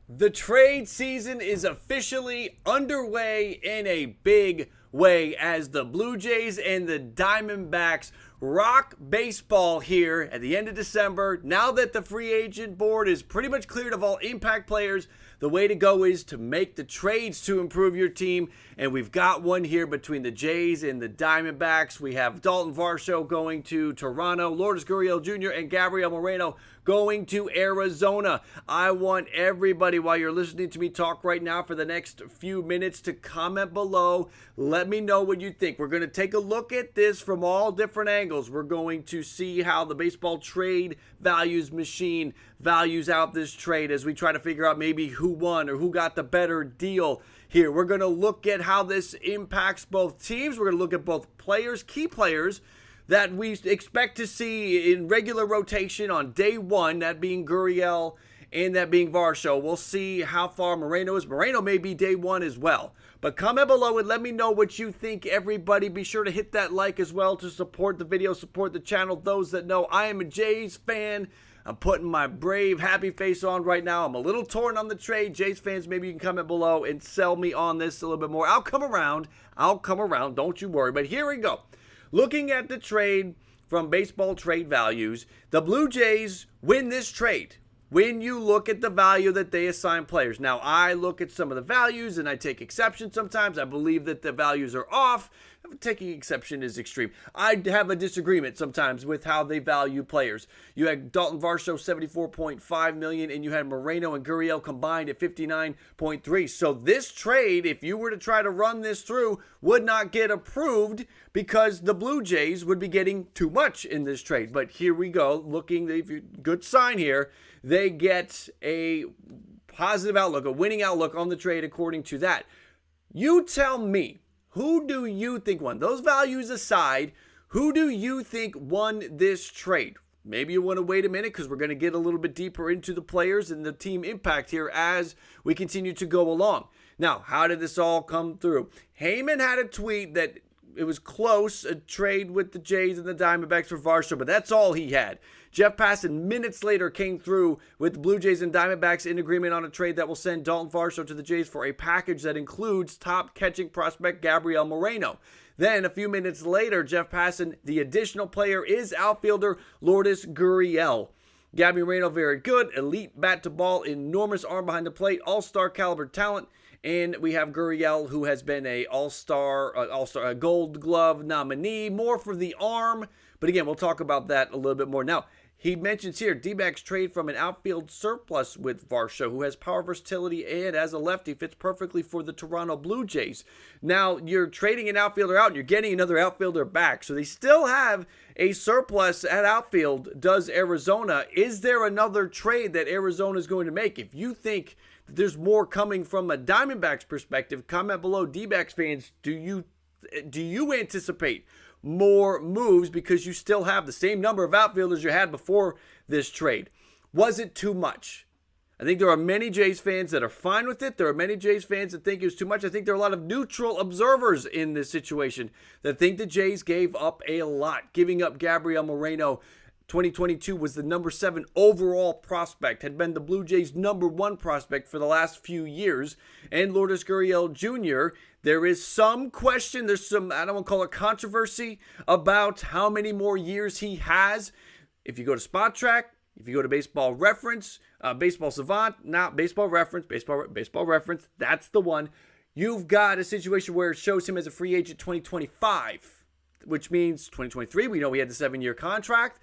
The trade season is officially underway in a big way as the Blue Jays and the Diamondbacks rock baseball here at the end of December. Now that the free agent board is pretty much cleared of all impact players, the way to go is to make the trades to improve your team. And we've got one here between the Jays and the Diamondbacks. We have Daulton Varsho going to Toronto, Lourdes Gurriel Jr. and Gabriel Moreno going to Arizona. I want everybody, while you're listening to me talk right now for the next few minutes, to comment below. Let me know what you think. We're going to take a look at this from all different angles. We're going to see how the baseball trade values machine values out this trade as we try to figure out maybe who won or who got the better deal here. We're going to look at how this impacts both teams. We're going to look at both players, key players, that we expect to see in regular rotation on day one, that being Gurriel and that being Varsho. We'll see how far Moreno is. Moreno may be day one as well. But comment below and let me know what you think, everybody. Be sure to hit that like as well to support the video, support the channel. Those that know I am a Jays fan. I'm putting my brave, happy face on right now. I'm a little torn on the trade. Jays fans, maybe you can comment below and sell me on this a little bit more. I'll come around. Don't you worry. But here we go. Looking at the trade from baseball trade values, the Blue Jays win this trade when you look at the value that they assign players. Now, I look at some of the values and I take exception sometimes. I believe that the values are off. Taking exception is extreme. I have a disagreement sometimes with how they value players. You had Daulton Varsho $74.5 million, and you had Moreno and Gurriel combined at $59.3. So this trade, if you were to try to run this through, would not get approved because the Blue Jays would be getting too much in this trade. But here we go, looking, good sign here. They get a positive outlook, a winning outlook on the trade according to that. You tell me, who do you think won? Those values aside, who do you think won this trade? Maybe you want to wait a minute because we're going to get a little bit deeper into the players and the team impact here as we continue to go along. Now, how did this all come through? Heyman had a tweet that it was close, a trade with the Jays and the Diamondbacks for Varsho, but that's all he had. Jeff Passan minutes later came through with the Blue Jays and Diamondbacks in agreement on a trade that will send Daulton Varsho to the Jays for a package that includes top catching prospect Gabriel Moreno. Then a few minutes later, Jeff Passan, the additional player is outfielder Lourdes Gurriel. Gabby Moreno, very good, elite bat to ball, enormous arm behind the plate, all-star caliber talent. And we have Gurriel, who has been a all-star, Gold Glove nominee, more for the arm. But again, we'll talk about that a little bit more. Now, he mentions here, D-backs trade from an outfield surplus with Varsho, who has power versatility and as a lefty fits perfectly for the Toronto Blue Jays. Now, you're trading an outfielder out and you're getting another outfielder back. So they still have a surplus at outfield, does Arizona. Is there another trade that Arizona is going to make? If you think that there's more coming from a Diamondbacks perspective, comment below. D-backs fans, do you anticipate more moves because you still have the same number of outfielders you had before this trade? Was it too much? I think there are many Jays fans that are fine with it. There are many Jays fans that think it was too much. I think there are a lot of neutral observers in this situation that think the Jays gave up a lot. Giving up Gabriel Moreno, 2022 was the number 7 overall prospect, had been the Blue Jays' number 1 prospect for the last few years. And Lourdes Gurriel Jr., there is some question, there's some, I don't want to call it controversy, about how many more years he has. If you go to Spot Track, if you go to Baseball Reference, Baseball Savant, not Baseball Reference, Baseball Reference, that's the one. You've got a situation where it shows him as a free agent 2025, which means 2023, we know he had the 7-year contract.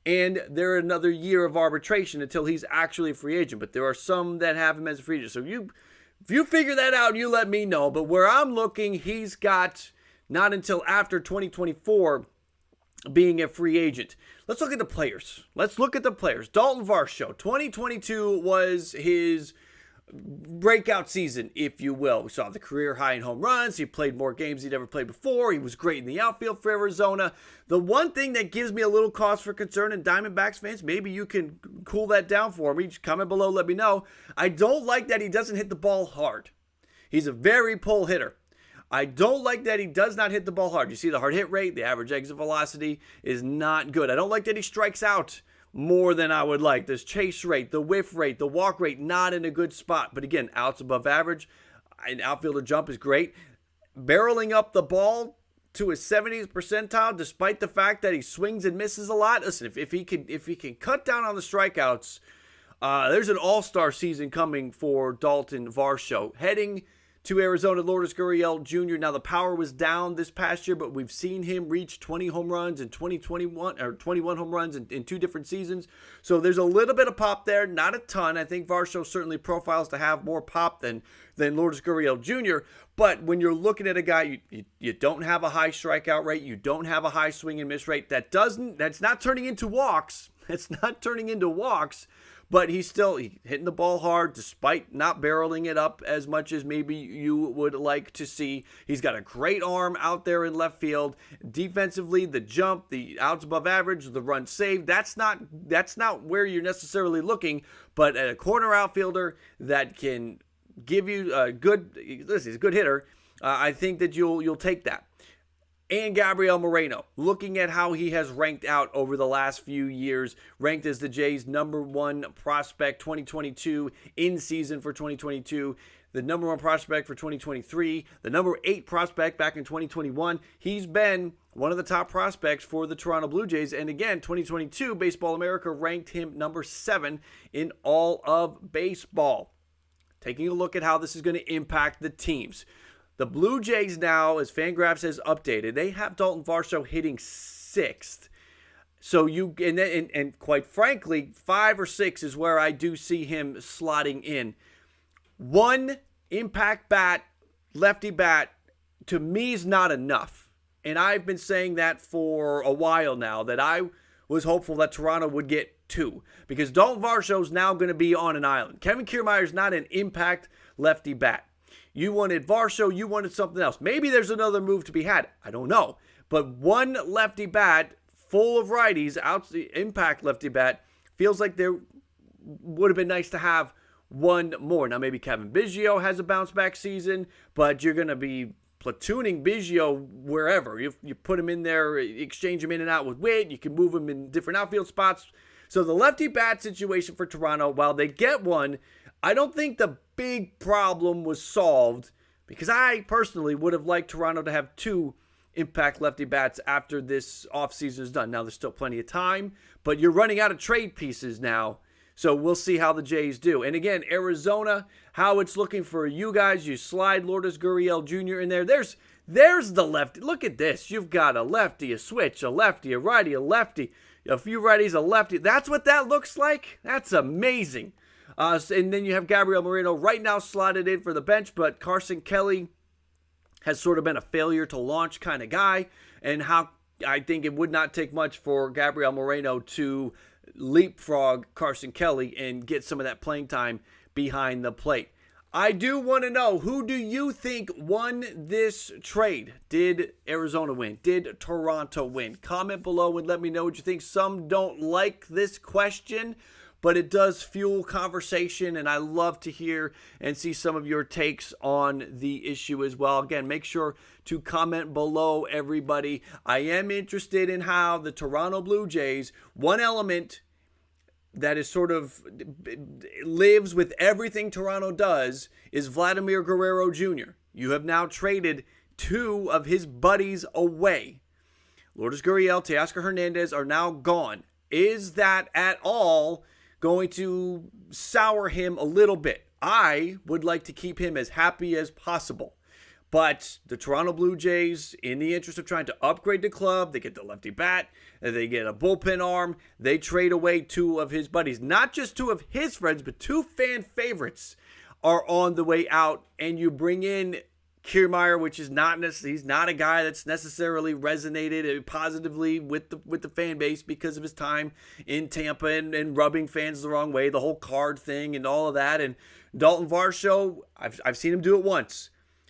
And there another year of arbitration until he's actually a free agent. But there are some that have him as a free agent. So if you figure that out, you let me know. But where I'm looking, he's got not until after 2024 being a free agent. Let's look at the players. Daulton Varsho, 2022 was his breakout season, if you will. We saw the career high in home runs. He played more games he'd ever played before. He was great in the outfield for Arizona. The one thing that gives me a little cause for concern, and Diamondbacks fans, maybe you can cool that down for me. Just comment below, let me know. I don't like that he doesn't hit the ball hard. He's a very pull hitter. I don't like that he does not hit the ball hard. You see the hard hit rate, the average exit velocity is not good. I don't like that he strikes out more than I would like. This chase rate, the whiff rate, the walk rate, not in a good spot. But again, outs above average. An outfielder jump is great. Barreling up the ball to his 70th percentile, despite the fact that he swings and misses a lot. Listen, if he can cut down on the strikeouts, there's an all-star season coming for Daulton Varsho. Heading to Arizona, Lourdes Gurriel Jr. Now, the power was down this past year, but we've seen him reach 20 home runs in 2021, or 21 home runs in 2 different seasons. So there's a little bit of pop there, not a ton. I think Varsho certainly profiles to have more pop than Lourdes Gurriel Jr. But when you're looking at a guy, you don't have a high strikeout rate, you don't have a high swing and miss rate. That's not turning into walks. It's not turning into walks. But he's still hitting the ball hard despite not barreling it up as much as maybe you would like to see. He's got a great arm out there in left field. Defensively, the jump, the outs above average, the run saved, that's not where you're necessarily looking. But a corner outfielder that can give you a good, listen, he's a good hitter. I think that you'll take that. And Gabriel Moreno, looking at how he has ranked out over the last few years, ranked as the Jays' #1 prospect 2022 in season for 2022, the #1 prospect for 2023, the #8 prospect back in 2021. He's been one of the top prospects for the Toronto Blue Jays. And again, 2022, Baseball America ranked him #7 in all of baseball. Taking a look at how this is going to impact the teams. The Blue Jays now, as Fangraphs has updated, they have Daulton Varsho hitting 6th. So and quite frankly, 5 or 6 is where I do see him slotting in. One impact bat, lefty bat, to me is not enough. And I've been saying that for a while now, that I was hopeful that Toronto would get 2. Because Daulton Varsho is now going to be on an island. Kevin Kiermaier is not an impact lefty bat. You wanted Varsho, you wanted something else. Maybe there's another move to be had. I don't know. But one lefty bat full of righties, out the impact lefty bat, feels like there would have been nice to have one more. Now, maybe Kevin Biggio has a bounce-back season, but you're going to be platooning Biggio wherever. You put him in there, exchange him in and out with Witt. You can move him in different outfield spots. So the lefty bat situation for Toronto, while they get one, I don't think the big problem was solved, because I personally would have liked Toronto to have 2 impact lefty bats after this offseason is done. Now, there's still plenty of time, but you're running out of trade pieces now. So we'll see how the Jays do. And again, Arizona, how it's looking for you guys. You slide Lourdes Gurriel Jr. in there. There's the lefty. Look at this. You've got a lefty, a switch, a lefty, a righty, a lefty, a few righties, a lefty. That's what that looks like? That's amazing. And then you have Gabriel Moreno right now slotted in for the bench, but Carson Kelly has sort of been a failure to launch kind of guy, and how I think it would not take much for Gabriel Moreno to leapfrog Carson Kelly and get some of that playing time behind the plate. I do want to know, who do you think won this trade? Did Arizona win? Did Toronto win? Comment below and let me know what you think. Some don't like this question, but it does fuel conversation, and I love to hear and see some of your takes on the issue as well. Again, make sure to comment below, everybody. I am interested in how the Toronto Blue Jays, one element that is sort of lives with everything Toronto does, is Vladimir Guerrero Jr. You have now traded 2 of his buddies away. Lourdes Gurriel, Teoscar Hernandez are now gone. Is that at all going to sour him a little bit? I would like to keep him as happy as possible. But the Toronto Blue Jays, in the interest of trying to upgrade the club, they get the lefty bat, they get a bullpen arm, they trade away 2 of his buddies. Not just 2 of his friends, but 2 fan favorites are on the way out. And you bring in Kiermaier, which is he's not a guy that's necessarily resonated positively with the fan base because of his time in Tampa and rubbing fans the wrong way, the whole card thing and all of that. And Daulton Varsho, I've seen him do it once.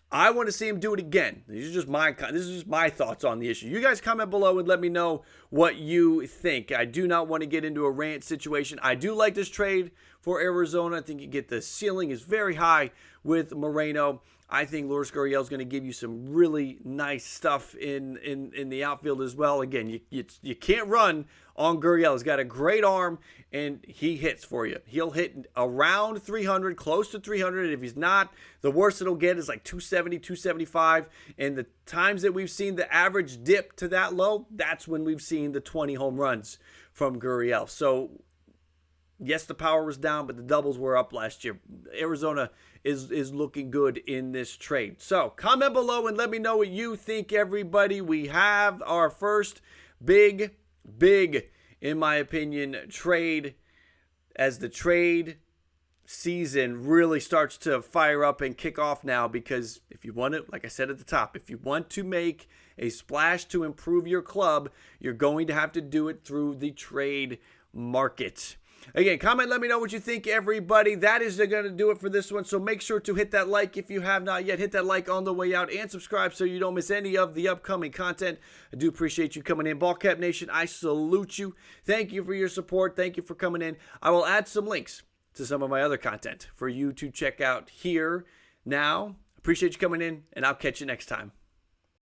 I want to see him do it again. This is just my thoughts on the issue. You guys comment below and let me know what you think. I do not want to get into a rant situation. I do like this trade for Arizona. I think you get the ceiling is very high with Moreno. I think Lourdes Gurriel is going to give you some really nice stuff in the outfield as well. Again, you can't run on Gurriel. He's got a great arm, and he hits for you. He'll hit around 300, close to 300. If he's not, the worst it'll get is like 270, 275. And the times that we've seen the average dip to that low, that's when we've seen the 20 home runs from Gurriel. So, yes, the power was down, but the doubles were up last year. Arizona is looking good in this trade. So comment below and let me know what you think, everybody. We have our first big, in my opinion, trade as the trade season really starts to fire up and kick off now, because if you want it, like I said at the top, if you want to make a splash to improve your club, you're going to have to do it through the trade market. Again, comment, let me know what you think, everybody. That is going to do it for this one. So make sure to hit that like if you have not yet. Hit that like on the way out and subscribe so you don't miss any of the upcoming content. I do appreciate you coming in. Ballcap Nation, I salute you. Thank you for your support. Thank you for coming in. I will add some links to some of my other content for you to check out here now. Appreciate you coming in, and I'll catch you next time.